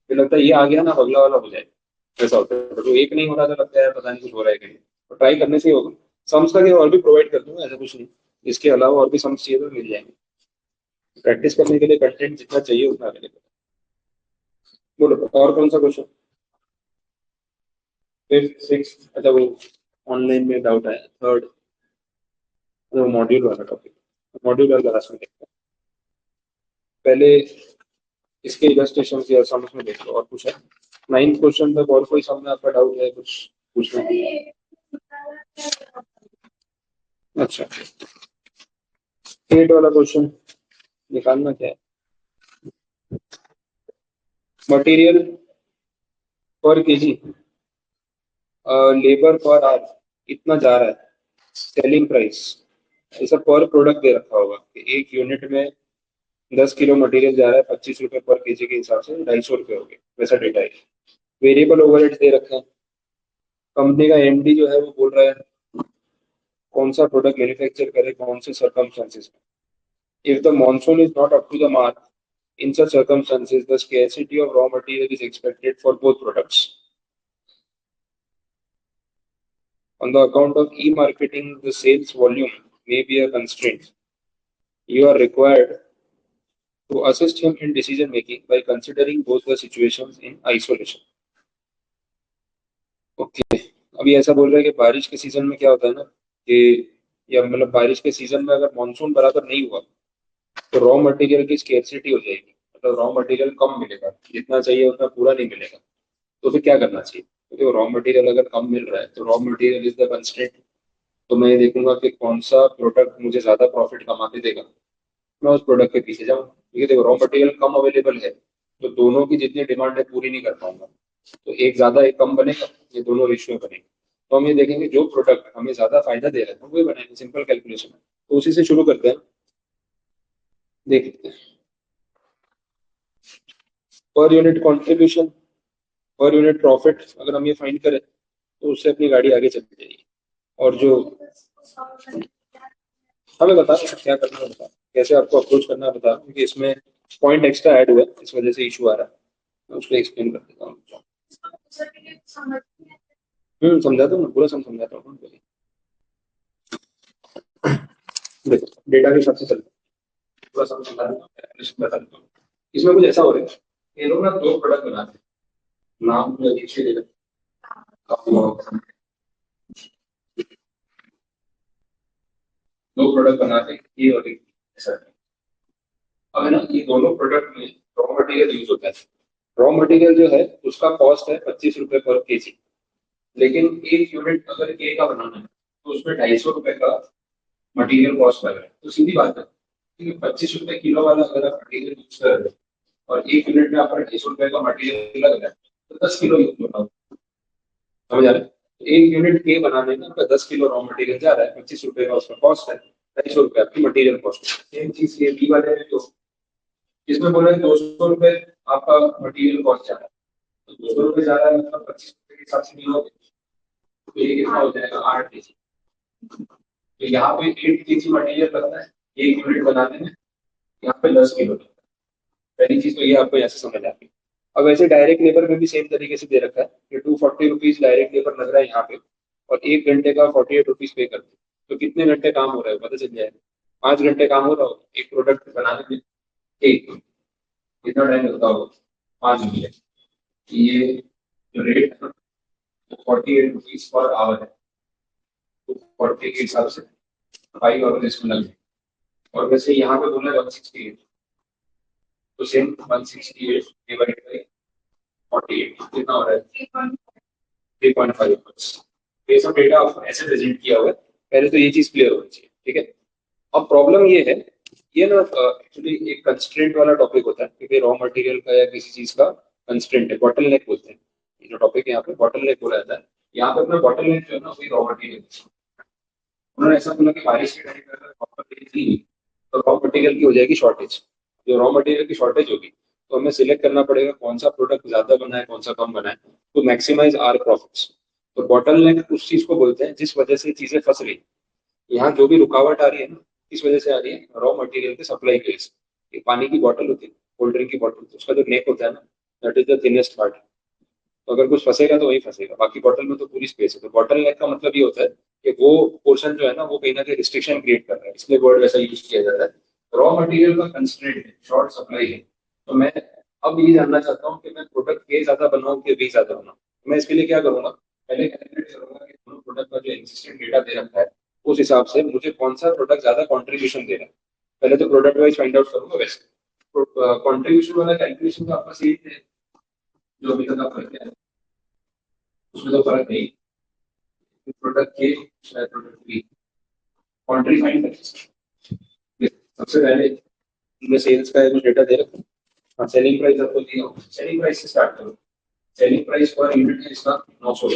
फिर लगता है ये आ गया ना, अगला वाला हो जाएगा, ऐसा होता है। तो एक नहीं हो रहा तो लगता है पता नहीं कुछ हो रहा है कहीं, तो ट्राई करने से ही होगा। सम्स का क्या और भी प्रोवाइड कर दूंगा, ऐसा कुछ नहीं, इसके अलावा और भी सम्स चाहिए तो मिल जाएंगे, प्रैक्टिस करने के लिए कंटेंट जितना चाहिए उतना अवेलेबल है। बोलो और कौन सा क्वेश्चन, फिफ्थ सिक्स, अच्छा वो ऑनलाइन में डाउट आया, थर्ड, वो मॉड्यूल वाला टॉपिक, मॉड्यूल वाला लास्ट में देखते हैं, पहले इसके इलस्ट्रेशन के समझ में देख लो, और कुछ है 9th क्वेश्चन तक और कोई समझ में आपका डाउट है कुछ पूछना। अच्छा, 8 वाला क्वेश्चन निकालना क्या है, मटेरियल पर केजी, लेबर पर आवर इतना जा रहा है, सेलिंग प्राइस, ऐसा पर प्रोडक्ट दे रखा होगा कि एक यूनिट में 10 किलो मटेरियल जा रहा है, 25 रुपए पर केजी के हिसाब से 250 रुपए हो गए, वैसा डेटा है। वेरिएबल ओवरहेड्स दे रखे हैं, कंपनी का एमडी जो है वो बोल रहा है कौन सा प्रोडक्ट मैन्युफैक्चर करे कौन से सर्कमस्टेंसेस में, if the monsoon is not up to the mark, in such circumstances the scarcity of raw material is expected for both products. On the account of e-marketing the sales volume may be a constraint, you are required to assist him in decision making by considering both the situations in isolation. Okay, अभी ऐसा बोल रहे हैं कि बारिश के season में क्या होता है ना कि, या मतलब बारिश के सीजन में अगर मानसून बराबर नहीं हुआ तो रॉ मटेरियल की स्केर्सिटी हो जाएगी, मतलब रॉ मटेरियल कम मिलेगा, जितना चाहिए उतना पूरा नहीं मिलेगा, तो फिर क्या करना चाहिए, क्योंकि रॉ मटेरियल अगर कम मिल रहा है तो raw material is the constraint, तो मैं ये देखूंगा कि कौन सा प्रोडक्ट मुझे ज्यादा प्रॉफिट कमा के देगा, मैं उस प्रोडक्ट के पीछे जाऊँ, क्योंकि देखो रॉ मटेरियल कम अवेलेबल है तो दोनों की जितनी डिमांड है पूरी नहीं कर पाऊंगा, तो एक ज्यादा एक कम बनेगा, ये दोनों रेशियो बनेंगे, तो हम ये देखेंगे जो प्रोडक्ट हमें ज्यादा फायदा दे रहा है वही बनाएंगे, सिंपल कैलकुलेशन है, तो उसी से शुरू करते हैं, देख लेते हैं। Per unit contribution, per unit profit अगर हम ये फाइंड करें तो उससे अपनी गाड़ी आगे चलती जाएगी, और जो हमें बता क्या करना है बता। कैसे आपको अप्रोच करना है बता रहा हूँ, क्योंकि इसमें पॉइंट एक्स्ट्रा ऐड हुआ है, इस वजह से इशू आ रहा है। मैं उसको एक्सप्लेन कर देता हूँ। समझाता हूँ, पूरा समझाता हूँ। देखो डेटा के हिसाब से चलता है, पूरा समझा देता हूँ, definition बता देता हूँ। इसमें कुछ ऐसा हो रहा है, ये लोग ना दो प्रोडक्ट बनाते हैं, नाम जो अजीब से दे रहे हैं। दो प्रोडक्ट बनाते हैं, ये और एक, ऐसा है। अब है ना, ये दोनों प्रोडक्ट में रॉ मटेरियल यूज होता है। रॉ मटेरियल जो है उसका कॉस्ट है 25 रुपए पर केजी। लेकिन एक यूनिट अगर ए का बनाना है तो उसमें 250 रुपए का मटेरियल कॉस्ट लग रहा है। तो सीधी बात है कि 25 रुपए किलो वाला अगर आप मटेरियल यूज कर रहे हो और एक यूनिट में आपका 250 रुपए का मटेरियल लग रहा है, तो 10 किलो यूज हो रहा है। समझ आ रहा है? तो एक यूनिट के बनाने में आपका 10 किलो रॉ मटेरियल जा रहा है, 25 रुपए का उसका कॉस्ट है, 250 रुपए आपकी मटेरियल कॉस्ट है। सेम चीज ये बी वाले में, तो इसमें बोला है 200 रुपए आपका मटेरियल कॉस्ट जा रहा है, तो 200 रुपए जा रहा है, मतलब 25 रुपए के हिसाब से किलो, तो ये कितना हो जाएगा, 8 केजी। तो यहाँ पे 8 केजी मटेरियल लगता है एक यूनिट बनाने में, यहाँ पे 10 किलो लगता है। पहली चीज तो ये आपको ऐसे समझ आती है। अब ऐसे डायरेक्ट लेबर में भी सेम तरीके से दे रखा है कि 240 रुपीज डायरेक्ट लेबर लग रहा है यहाँ पे, और 1 घंटे का 48 रुपीज पे करते हैं। तो कितने घंटे काम हो रहा है पता चल जाएगा। 5 घंटे काम हो रहा हो एक प्रोडक्ट बनाने में, एक कितना टाइम लगता होगा, 5 घंटे। ये जो रेट है 48 रुपीज पर आवर है, तो 40 के हिसाब से 5 आवर इसमें लगे। और वैसे यहाँ पे बोला है 168, तो सेम 168 डिवाइड बाई 48 कितना हो रहा है, 3.5। ये सब डेटा ऐसे प्रेजेंट किया हुआ है, पहले तो ये चीज क्लियर होनी चाहिए, ठीक है। अब प्रॉब्लम ये है, ये ना एक्चुअली एक कंस्ट्रेंट वाला टॉपिक होता है, क्योंकि रॉ मटेरियल का या किसी चीज का कंस्ट्रेंट है, बॉटल नेक बोलते हैं। ये जो टॉपिक है यहाँ पे बॉटल नेक बोला जाता है। यहाँ पे अपना बॉटल नेक जो है ना वही रॉ मटेरियल। उन्होंने ऐसा बोला कि बारिश के टाइम पे अगर रॉ मटेरियल नहीं, तो रॉ मटेरियल की हो जाएगी शॉर्टेज। जो रॉ मटेरियल की शॉर्टेज होगी तो हमें सिलेक्ट करना पड़ेगा कौन सा प्रोडक्ट ज्यादा बना है, कौन सा कम बना है, तो मैक्सिमाइज आर प्रॉफिट्स। तो बॉटल नेक उस चीज को बोलते हैं जिस वजह से चीजें फंस रही। यहाँ जो भी रुकावट आ रही है ना, किस वजह से आ रही है, रॉ मटेरियल के सप्लाई की वजह से। ये पानी की बॉटल होती है, कोल्ड ड्रिंक की बॉटल, तो उसका जो नेक होता है ना, that is the thinnest part. तो अगर कुछ फंसेगा तो वही फंसेगा, बाकी बॉटल में तो पूरी स्पेस है। तो बॉटल नेक का मतलब ये होता है कि वो पोर्शन जो है ना वो कहीं ना कहीं रिस्ट्रिक्शन क्रिएट कर रहा है, इसलिए वर्ड वैसा यूज किया जाता है। रॉ मटेरियल का कंस्ट्रेंट है, शॉर्ट सप्लाई है। तो मैं अब ये जानना चाहता हूँ कि मैं प्रोडक्ट ए ज्यादा बनाऊँ कि बी ज्यादा बनाऊँ। मैं इसके लिए क्या करूंगा, पहले कैलकुलेट करूंगा कि दोनों प्रोडक्ट का जो एग्जिस्टिंग डेटा दे रखा है उस हिसाब से मुझे कौन सा प्रोडक्ट ज्यादा कॉन्ट्रीब्यूशन दे रहा है। पहले तो प्रोडक्ट वाइज फाइंड आउट करूंगा। वैसे कॉन्ट्रीब्यूशन वाला कैलकुलेशन तो आपका सही है, जो अभी तक आप करते हैं उसमें तो फर्क नहीं। प्रोडक्ट के प्रोडक्ट बी कॉन्ट्री फाइंड करें। सबसे पहले इनमें सेल्स का कुछ डेटा दे रखा है, सेलिंग प्राइस आपको दिया हो, सेलिंग प्राइस से स्टार्ट करो। सेलिंग प्राइस पर यूनिट है इसका 900,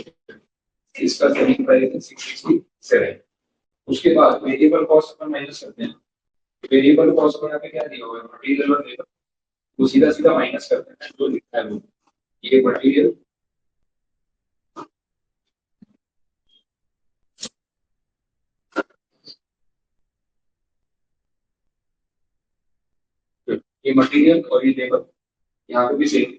इसका सेलिंग प्राइस है 667। उसके बाद वेरिएबल कॉस्ट अपन माइनस करते हैं। वेरिएबल कॉस्ट में यहाँ पे क्या दिया हुआ है, मटेरियल और लेबर, वो सीधा सीधा माइनस करते हैं जो लिखा है वो। ये मटेरियल, ये मटेरियल और ये लेबर, यहाँ पे भी सेम।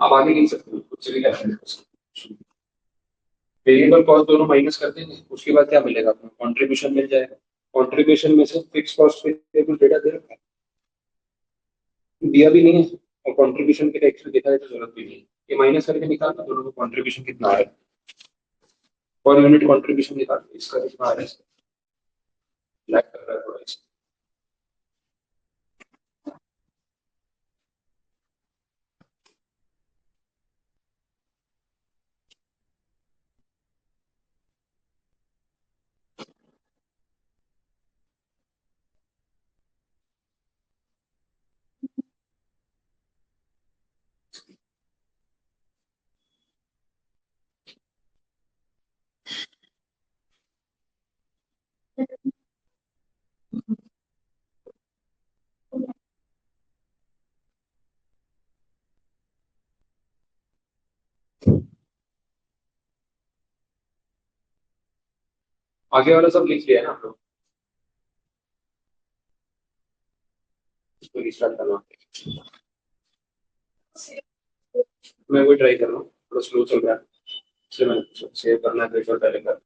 आप आगे लिख सकते हो, कुछ भी कैलकुलेट कर सकते हो। वेरिएबल कॉस्ट दोनों माइनस कर देंगे, उसके बाद क्या मिलेगा, आपको कंट्रीब्यूशन मिल जाएगा। कंट्रीब्यूशन में से फिक्स कॉस्ट पे कुछ डेटा दे रखा है, दिया भी नहीं है, और कंट्रीब्यूशन के लिए एक्चुअली दिखाने की जरूरत भी नहीं है। ये माइनस करके निकालना दोनों को कंट्रीब्यूशन कितना आ रहा है, पर यूनिट कंट्रीब्यूशन निकाल, इसका कितना आ रहा है, लैग कर रहा है थोड़ा इसका। आगे वाला सब लिख लिया है ना हम लोग? इसको रिस्टार्ट करना। मैं वही ट्राई कर रहा हूँ, थोड़ा स्लो चल रहा है, इसलिए मैंने सेव करना है तो एक बार पहले कर।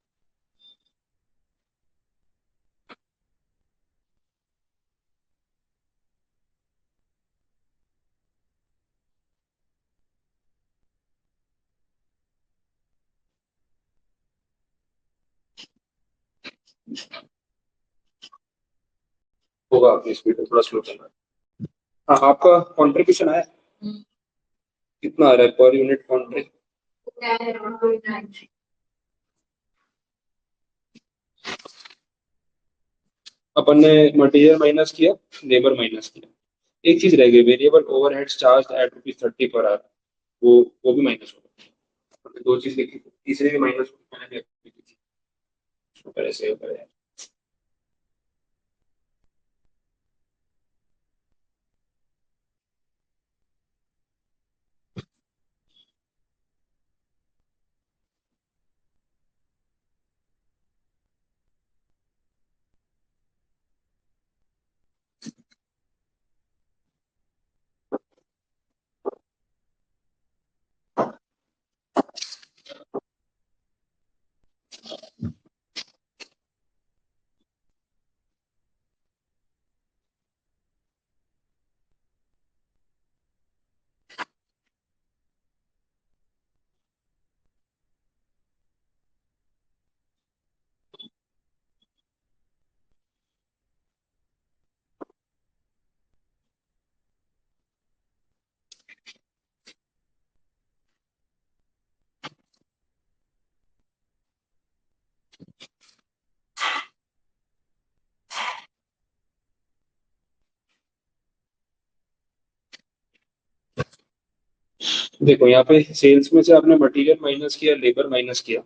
होगा अपनी स्पीड में थोड़ा स्लो चल रहा है। हाँ, आपका कंट्रीब्यूशन आया? कितना आ रहा है पर यूनिट कॉन्ट्री? अपन ने मटेरियल माइनस किया, लेबर माइनस किया, एक चीज रह गई, variable overheads charge at ₹30 per hour, वो भी माइनस होगा। हमने दो चीज लिखी थी, तीसरे भी माइनस होगी, मैंने भी अभी लिखी थी। उसको पहले सेव करें। देखो यहाँ पे सेल्स में से आपने मटेरियल माइनस किया, लेबर माइनस किया,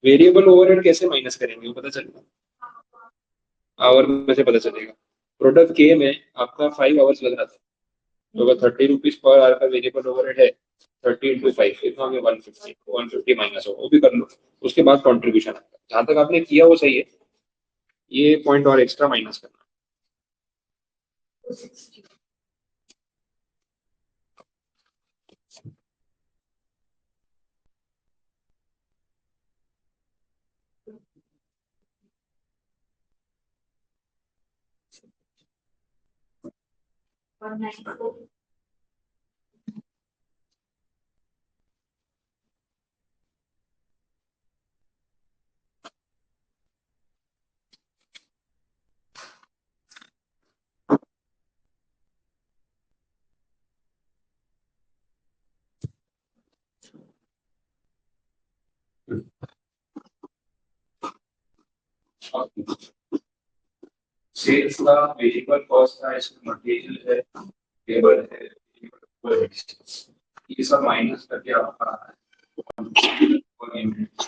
वेरिएबल ओवरहेड कैसे माइनस करेंगे वो पता चलेगा, आवर में से पता चलेगा। प्रोडक्ट के में आपका 5 आवर्स लग रहा था, तो अगर ₹30 पर आवर का वेरिएबल ओवरहेड है, 30 × 5 कितना हो गया? 150, 150 माइनस होगा, वो भी कर लो। उसके बाद कॉन्ट्रीब्यूशन आएगा, जहां तक आपने किया वो सही है, ये पॉइंट और एक्स्ट्रा माइनस करना। 194. सेल्स का वेरिएबल कॉस्ट था, इसमें मटेरियल है, लेबर है, ये सब माइनस करके आपका पर यूनिट,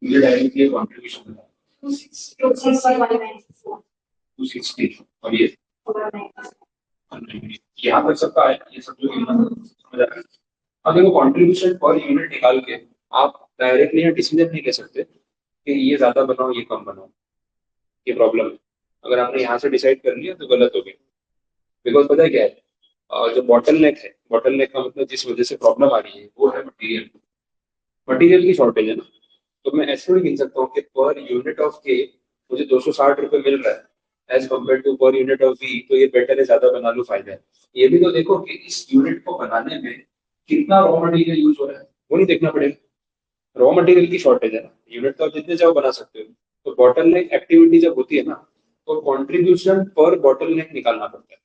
ये डायरेक्टली कंट्रीब्यूशन है 261.94. 260, और ये 190। यहाँ पर सबका है, ये सब जो समझ आ रहा है। अब देखो कंट्रीब्यूशन पर यूनिट निकाल के आप डायरेक्टली यहाँ डिसीजन नहीं ले सकते कि ये ज्यादा बनाओ ये कम बनाओ, ये प्रॉब्लम है। अगर आपने यहाँ से डिसाइड कर लिया तो गलत हो गया। बिकॉज पता है क्या है, जो बॉटल नेक है, बॉटल नेक का मतलब जिस वजह से प्रॉब्लम आ रही है वो है मटेरियल, मटेरियल की शॉर्टेज है ना। तो मैं ऐसे भी गिन सकता हूँ कि पर यूनिट ऑफ के मुझे ₹260 मिल रहा है as compare to per unit of B, तो ये बेटर है, ज्यादा बना लूं, फायदा है। ये भी तो देखो कि इस यूनिट को बनाने में कितना रॉ मटेरियल यूज हो रहा है, वो नहीं देखना पड़ेगा। रॉ मटेरियल की शॉर्टेज है ना, यूनिट तो आप जितने चाहो बना सकते हो। तो बॉटल नेक एक्टिविटी जब होती है ना, तो कॉन्ट्रीब्यूशन पर बॉटल नेक निकालना पड़ता है।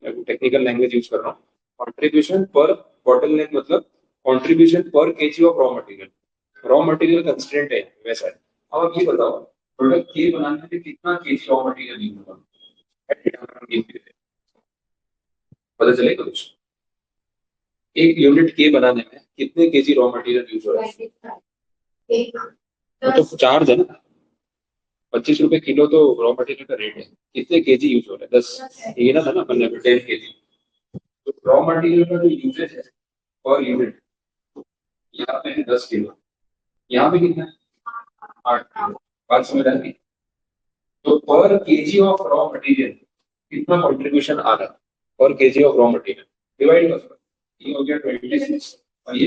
मैं टेक्निकल लैंग्वेज यूज कर रहा हूँ। कॉन्ट्रीब्यूशन पर बॉटल नेक मतलब कॉन्ट्रीब्यूशन पर KG of raw material, raw material constraint है वैसा है। अब आप ये बताओ, प्रोडक्ट के बनाने में कितना केजी रॉ मटेरियल यूज होगा, पता चलेगा कुछ? एक यूनिट के बनाने में कितने केजी रॉ मटेरियल यूज हो रहा है? 25. एक वो तो चार्ज है ना, ₹25 किलो तो रॉ मटेरियल का रेट है। कितने केजी यूज हो रहा है? 10, ये ना था ना अपन ने 10 केजी। तो रॉ मटेरियल का जो यूजेज है पर यूनिट, यहाँ पे है 10 किलो, यहाँ पे कितना है? 8 किलो। बात समझ आ रही? तो पर केजी ऑफ रॉ मटेरियल कितना कंट्रीब्यूशन आ रहा है पर KG of raw material, divide कर, ये हो गया 26 और ये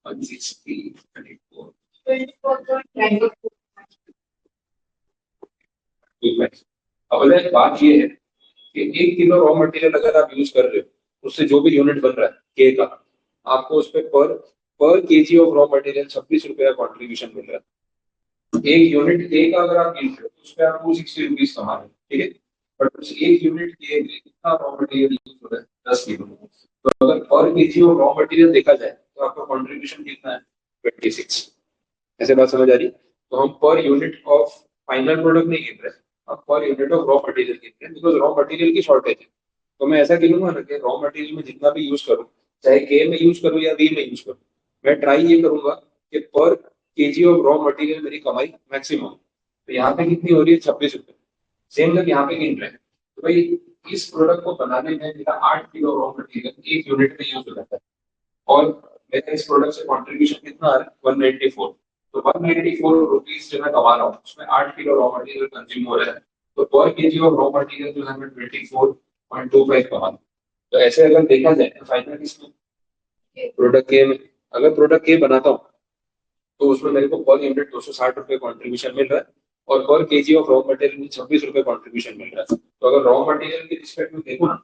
160 24। 24.94। अब अगर बात ये है कि 1 किलो रॉ मटेरियल अगर आप यूज कर रहे हो उससे जो भी यूनिट बन रहा है के का, आपको उस पर पर पर केजी ऑफ रॉ मटेरियल 26 रुपए का कॉन्ट्रीब्यूशन मिल रहा है। एक यूनिट ए का अगर आप यूज करो तो उस पर आप 260 रुपीज कमा रहे हो, ठीक है। बट उस एक यूनिट के लिए कितना रॉ मटेरियल यूज हो रहा है? 10 किलो। तो अगर पर केजी ऑफ रॉ मटेरियल देखा जाए तो आपका कॉन्ट्रीब्यूशन कितना है? 26। ऐसे बात समझ आ रही? तो हम पर यूनिट ऑफ फाइनल प्रोडक्ट नहीं गिन रहे, हम पर यूनिट ऑफ रॉ मटेरियल गिन रहे हैं, बिकॉज रॉ मटेरियल की शॉर्टेज है। तो मैं ऐसा गिनूंगा ना कि रॉ मटेरियल में जितना भी यूज करूँ, चाहे के में यूज करूँ या वी में यूज करूँ, मैं ट्राई ये करूंगा कि पर केजी ऑफ रॉ मटेरियल मेरी कमाई मैक्सिमम। तो यहाँ पे कितनी हो रही है? 26 रुपए। सेम जब यहाँ पे गिन रहे हैं तो भाई इस प्रोडक्ट को बनाने में मेरा 8 किलो रॉ मटेरियल एक यूनिट में यूज हो जाता है, और मेरा इस प्रोडक्ट से कॉन्ट्रीब्यूशन कितना आ रहा है? 194। तो 194 रुपीज जो मैं कमा रहा हूँ उसमें 8 किलो रॉ मटेरियल कंज्यूम हो रहा है। तो पर केजी ऑफ रॉ मटेरियल जो है मैं 24.25 कमा रहा हूँ। तो ऐसे अगर देखा जाए तो फाइनल इसमें प्रोडक्ट के में, अगर प्रोडक्ट के बनाता हूँ तो उसमें मेरे को पर यूनिट 260 रुपए कॉन्ट्रीब्यूशन मिल रहा है, और पर केजी ऑफ रॉ मटेरियल में 26 रुपए कॉन्ट्रीब्यूशन मिल रहा है। तो अगर रॉ मटेरियल के रिस्पेक्ट में देखो ना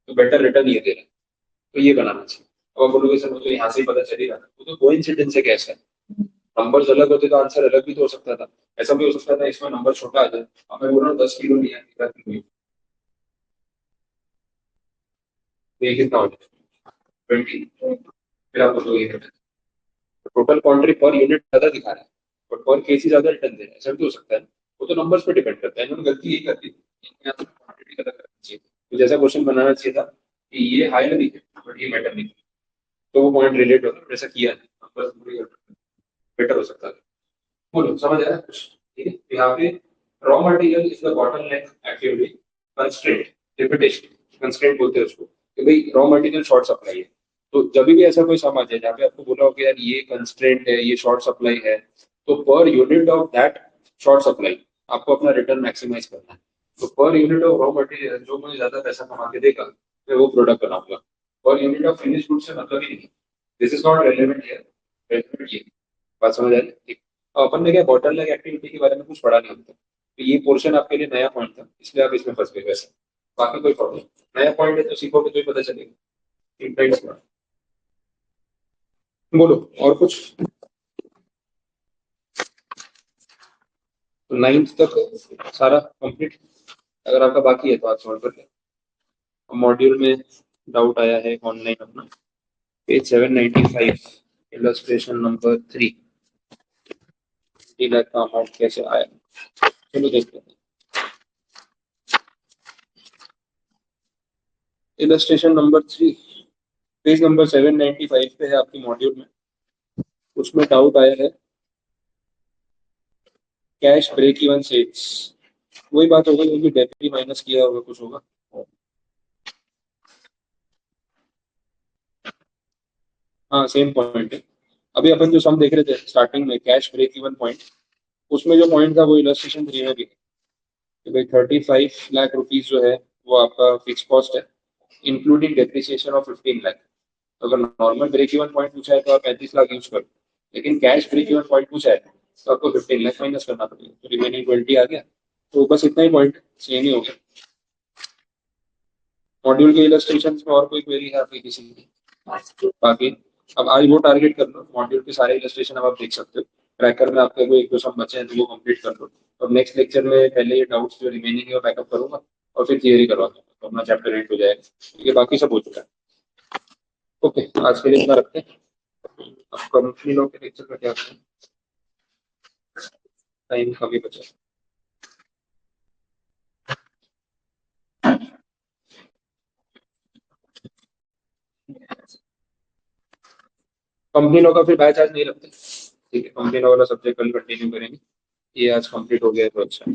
तो बेटर रिटर्न ये दे रहा है। तो ये बनाना चाहिए। अब आप बोलोगे सर मुझे यहाँ से ही पता चलेगा, वो तो कोइंसिडेंस है कैसा है, नंबर्स अलग होते तो आंसर अलग भी तो हो सकता था। ऐसा भी हो सकता था इसमें नंबर छोटा आ जाए, अब मैं बोल रहा हूँ 10 किलो लिया, 11 किलो, तो ये कितना हो जाए? 20। फिर आप बोलोगे टोटल कॉन्ट्री पर यूनिट ज्यादा दिखा रहा है और पर केजी ज्यादा रिटर्न दे रहा है, ऐसा भी हो सकता है। वो तो नंबर्स पे डिपेंड करता है, इन्होंने गलती यही कर दी, क्वांटिटी गलत करनी चाहिए। तो जैसा क्वेश्चन बनाना चाहिए था कि ये हायर दिखे बट ये मैटर नहीं, तो वो पॉइंट रिलेट होता है, वैसा किया नहीं, नंबर्स पूरी बेटर हो सकता है। बोलो समझ आया कुछ? ठीक है, तो यहाँ पे raw material is the bottleneck activity constraint, repetition constraint बोलते हैं उसको, कि भाई रॉ मटेरियल शॉर्ट सप्लाई है। तो जब भी ऐसा कोई सम आ जाए जहाँ पे आपको बोला हो कि यार ये कंस्ट्रेंट है, ये शॉर्ट सप्लाई है, तो पर unit of that short supply आपको अपना रिटर्न मैक्सिमाइज करना है। तो पर यूनिट ऑफ रॉ मटेरियल जो मुझे ज्यादा पैसा कमा के देगा मैं वो प्रोडक्ट बनाऊंगा। पर यूनिट ऑफ फिनिश गुड से मतलब ही नहीं, this is not relevant here, relevant ये। बात समझ आ रही है? अपन ने क्या बॉटल नेक एक्टिविटी के बारे में कुछ पढ़ा नहीं होता, तो ये पोर्शन आपके लिए नया पॉइंट था, इसलिए आप इसमें फंस गए। वैसे बाकी कोई प्रॉब्लम, नया पॉइंट है तो सीखोगे तो ही पता चलेगा। बोलो और कुछ। तो 9th तक सारा कंप्लीट, अगर आपका बाकी है तो आप सॉल्व कर ले। मॉड्यूल में डाउट आया है ऑनलाइन अपना, पेज 795, इलस्ट्रेशन नंबर 3, 3 लाख का अमाउंट कैसे आया, चलो देखते हैं। इलस्ट्रेशन नंबर 3, पेज नंबर 795 पे है आपकी मॉड्यूल में। उसमें डाउट आया है कैश ब्रेक इवन सेल्स, वही बात होगी क्योंकि डेबिट माइनस किया होगा कुछ होगा। हाँ सेम पॉइंट है। अभी अपन जो सम देख रहे थे स्टार्टिंग में कैश ब्रेक इवन पॉइंट, उसमें जो पॉइंट था वो इलस्ट्रेशन 3 में भी है कि भाई 35 लाख रुपीज जो है वो आपका फिक्स कॉस्ट है, इंक्लूडिंग डेप्रिसिएशन ऑफ 15 लाख। तो अगर नॉर्मल ब्रेक इवन पॉइंट पूछा है तो आप 35 लाख यूज करो, लेकिन कैश ब्रेक इवन पॉइंट पूछा है तो आपको 15 लाख माइनस करना पड़ेगा, तो रिमेनिंग 20 आ गया। तो बस इतना ही पॉइंट, सेम ही हो गया। मॉड्यूल के इलस्ट्रेशन में और कोई क्वेरी है आपकी किसी की? बाकी अब आज वो टारगेट कर लो, मॉड्यूल के सारे इलस्ट्रेशन अब आप देख सकते हो। ट्रैकर में आपके कोई एक दो सम बचे हैं तो वो कंप्लीट कर लो। अब नेक्स्ट लेक्चर में पहले ये डाउट्स जो रिमेनिंग है वो बैकअप करूंगा और फिर थियरी करवाऊंगा, तो अपना चैप्टर 8 हो जाएगा। ये बाकी सब हो चुका है। ओके, आज के लिए इतना रखते हैं। अब कंपनी लॉ के लेक्चर का क्या करें, टाइम कभी बचा। कंपनी लॉ का फिर बैच आज नहीं रखते, ठीक है। कंपनी लॉ वाला सब्जेक्ट कल कंटिन्यू करेंगे, ये आज कंप्लीट हो गया है तो अच्छा।